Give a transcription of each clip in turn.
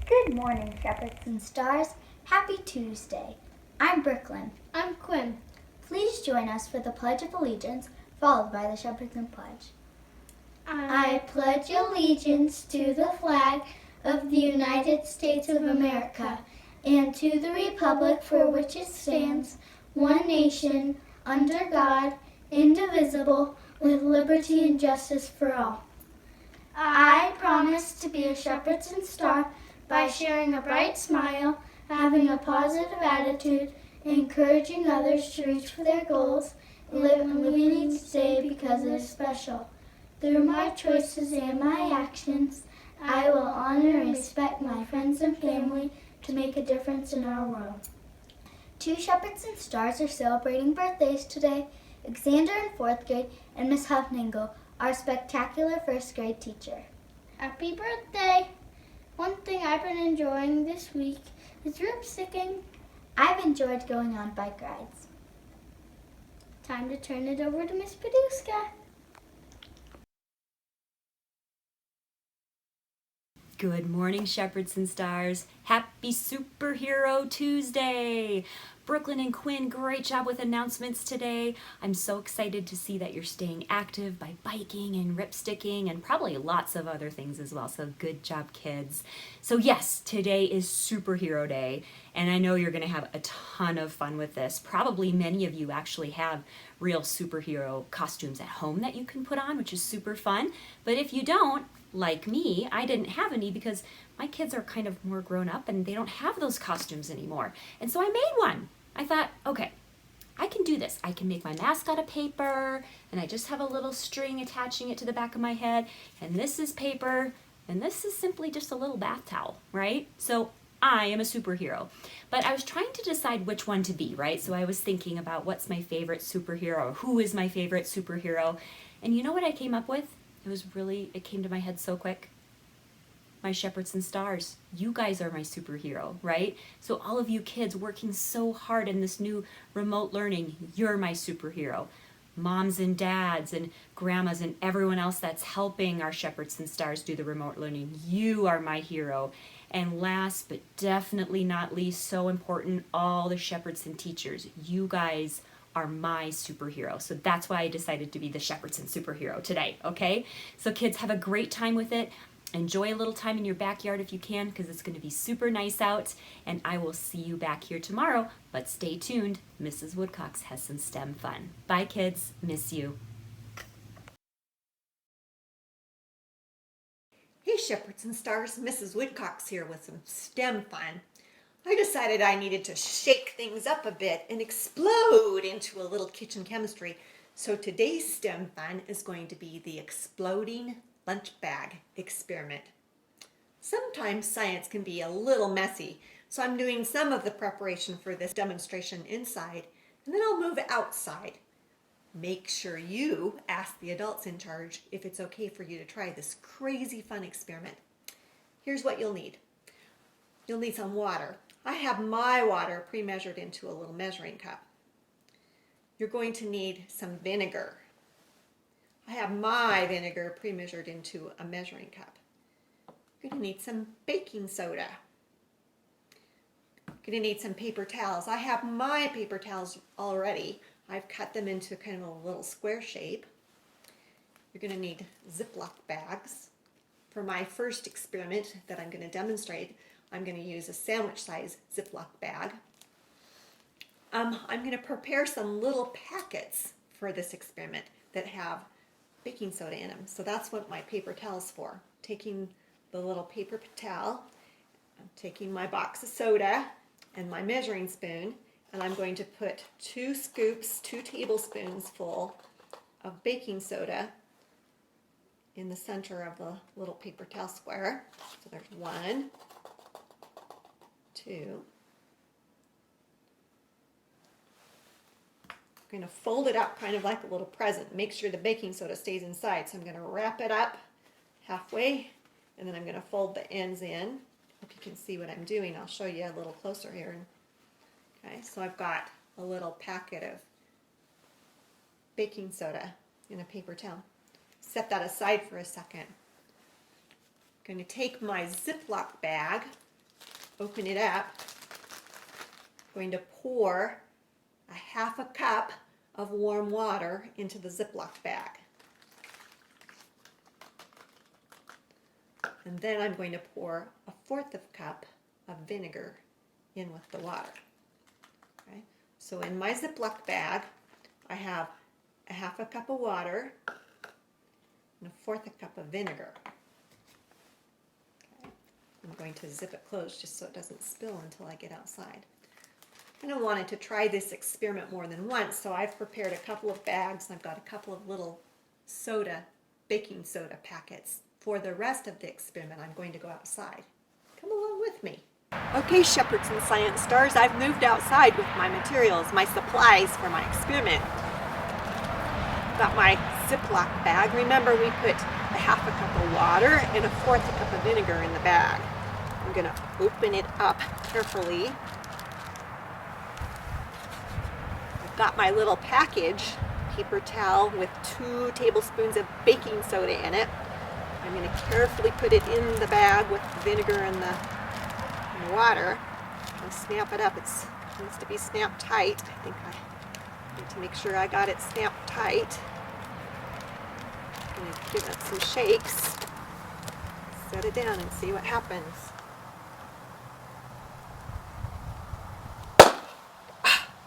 Good morning, Shepardson stars. Happy Tuesday. I'm Brooklyn. I'm Quinn. Please join us for the Pledge of Allegiance, followed by the Shepardson Pledge. I pledge allegiance to the flag of the United States of America and to the republic for which it stands, one nation, under God, indivisible, with liberty and justice for all. I promise to be a Shepardson star by sharing a bright smile, having a positive attitude, encouraging others to reach for their goals, and living each day because it is special. Through my choices and my actions, I will honor and respect my friends and family to make a difference in our world. Two Shepardson stars are celebrating birthdays today. Xander in 4th grade and Miss Huffningle, our spectacular 1st grade teacher. Happy birthday! One thing I've been enjoying this week is rope sticking. I've enjoyed going on bike rides. Time to turn it over to Miss Paduska. Good morning, Shepardson stars. Happy Superhero Tuesday! Brooklyn and Quinn, great job with announcements today. I'm so excited to see that you're staying active by biking and ripsticking and probably lots of other things as well. So good job, kids. So yes, today is Superhero Day, and I know you're going to have a ton of fun with this. Probably many of you actually have real superhero costumes at home that you can put on, which is super fun. But if you don't, like me, I didn't have any because my kids are kind of more grown up and they don't have those costumes anymore. And so I made one. I thought, okay, I can do this. I can make my mask out of paper, and I just have a little string attaching it to the back of my head, and this is paper, and this is simply just a little bath towel, right? So I am a superhero. But I was trying to decide which one to be, right? So I was thinking about what's my favorite superhero, or who is my favorite superhero, and you know what I came up with? It came to my head so quick. My Shepardson stars. You guys are my superhero, right? So all of you kids working so hard in this new remote learning, you're my superhero. Moms and dads and grandmas and everyone else that's helping our Shepardson stars do the remote learning, you are my hero. And last but definitely not least, so important, all the Shepardson teachers. You guys are my superhero. So that's why I decided to be the Shepardson superhero today, okay? So kids, have a great time with it. Enjoy a little time in your backyard if you can, because it's going to be super nice out, and I will see you back here tomorrow. But stay tuned. Mrs. Woodcox has some STEM fun. Bye, kids. Miss you. Hey, Shepardson stars. Mrs. Woodcox here with some STEM fun. I decided I needed to shake things up a bit and explode into a little kitchen chemistry. So today's STEM fun is going to be the exploding lunch bag experiment. Sometimes science can be a little messy, so I'm doing some of the preparation for this demonstration inside, and then I'll move outside. Make sure you ask the adults in charge if it's okay for you to try this crazy fun experiment. Here's what you'll need. You'll need some water. I have my water pre-measured into a little measuring cup. You're going to need some vinegar. I have my vinegar pre-measured into a measuring cup. You're going to need some baking soda. You're going to need some paper towels. I have my paper towels already. I've cut them into kind of a little square shape. You're going to need Ziploc bags. For my first experiment that I'm going to demonstrate, I'm going to use a sandwich size Ziploc bag. I'm going to prepare some little packets for this experiment that have baking soda in them. So that's what my paper towel's for. Taking the little paper towel, I'm taking my box of soda and my measuring spoon, and I'm going to put 2 tablespoons full of baking soda in the center of the little paper towel square. So there's 1, 2. I'm going to fold it up kind of like a little present. Make sure the baking soda stays inside. So I'm going to wrap it up halfway, and then I'm going to fold the ends in. Hope you can see what I'm doing. I'll show you a little closer here. Okay, so I've got a little packet of baking soda in a paper towel. Set that aside for a second. I'm going to take my Ziploc bag open it up. I'm going to pour a half a cup of warm water into the Ziploc bag. And then I'm going to pour a fourth of a cup of vinegar in with the water. Okay? So in my Ziploc bag, I have a half a cup of water and a fourth a cup of vinegar. Okay? I'm going to zip it closed just so it doesn't spill until I get outside. I wanted to try this experiment more than once, so I've prepared a couple of bags and I've got a couple of little baking soda packets. For the rest of the experiment, I'm going to go outside. Come along with me. Okay, Shepardson Science Stars, I've moved outside with my materials, my supplies for my experiment. Got my Ziploc bag. Remember, we put a half a cup of water and a fourth a cup of vinegar in the bag. I'm going to open it up carefully. I've got my little package, paper towel with 2 tablespoons of baking soda in it. I'm going to carefully put it in the bag with the vinegar and the water and snap it up. It needs to be snapped tight. I think I need to make sure I got it snapped tight. I'm going to give it some shakes. Set it down and see what happens.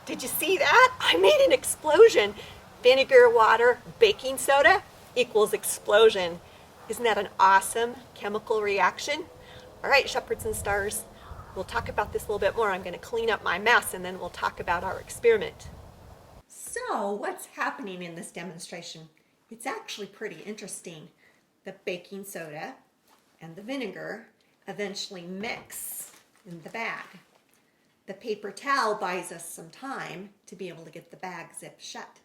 Did you see that? I made an explosion. Vinegar, water, baking soda equals explosion. Isn't that an awesome chemical reaction? All right, Shepardson Stars, we'll talk about this a little bit more. I'm going to clean up my mess and then we'll talk about our experiment. So, what's happening in this demonstration? It's actually pretty interesting. The baking soda and the vinegar eventually mix in the bag. The paper towel buys us some time to be able to get the bag zipped shut.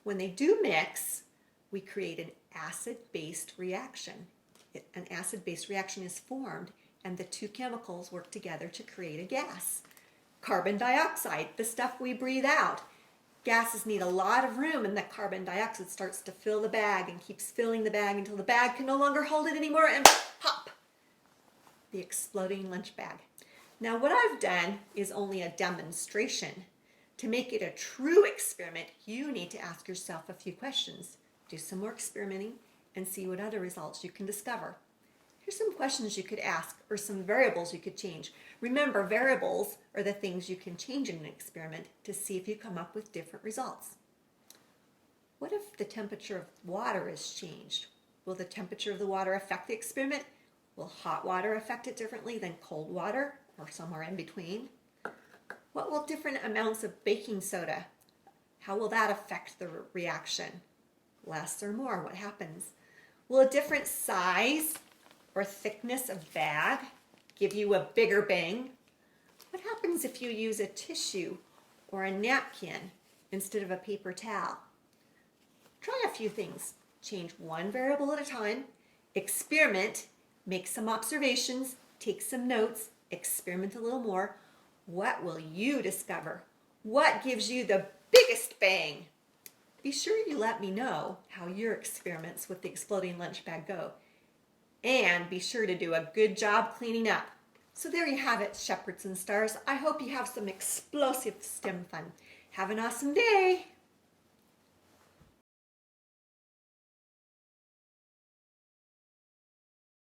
When they do mix, we create an acid-based reaction. An acid-based reaction is formed and the 2 chemicals work together to create a gas. Carbon dioxide, the stuff we breathe out. Gases need a lot of room and that carbon dioxide starts to fill the bag and keeps filling the bag until the bag can no longer hold it anymore and pop! The exploding lunch bag. Now what I've done is only a demonstration. To make it a true experiment, you need to ask yourself a few questions. Do some more experimenting and see what other results you can discover. Here's some questions you could ask or some variables you could change. Remember, variables are the things you can change in an experiment to see if you come up with different results. What if the temperature of water is changed? Will the temperature of the water affect the experiment? Will hot water affect it differently than cold water or somewhere in between? What will different amounts of baking soda, how will that affect the reaction? Less or more, what happens? Will a different size or thickness of bag give you a bigger bang? What happens if you use a tissue or a napkin instead of a paper towel? Try a few things. Change one variable at a time. Experiment. Make some observations. Take some notes. Experiment a little more. What will you discover? What gives you the biggest bang? Be sure you let me know how your experiments with the exploding lunch bag go. And be sure to do a good job cleaning up. So there you have it, Shepardson Stars. I hope you have some explosive STEM fun. Have an awesome day.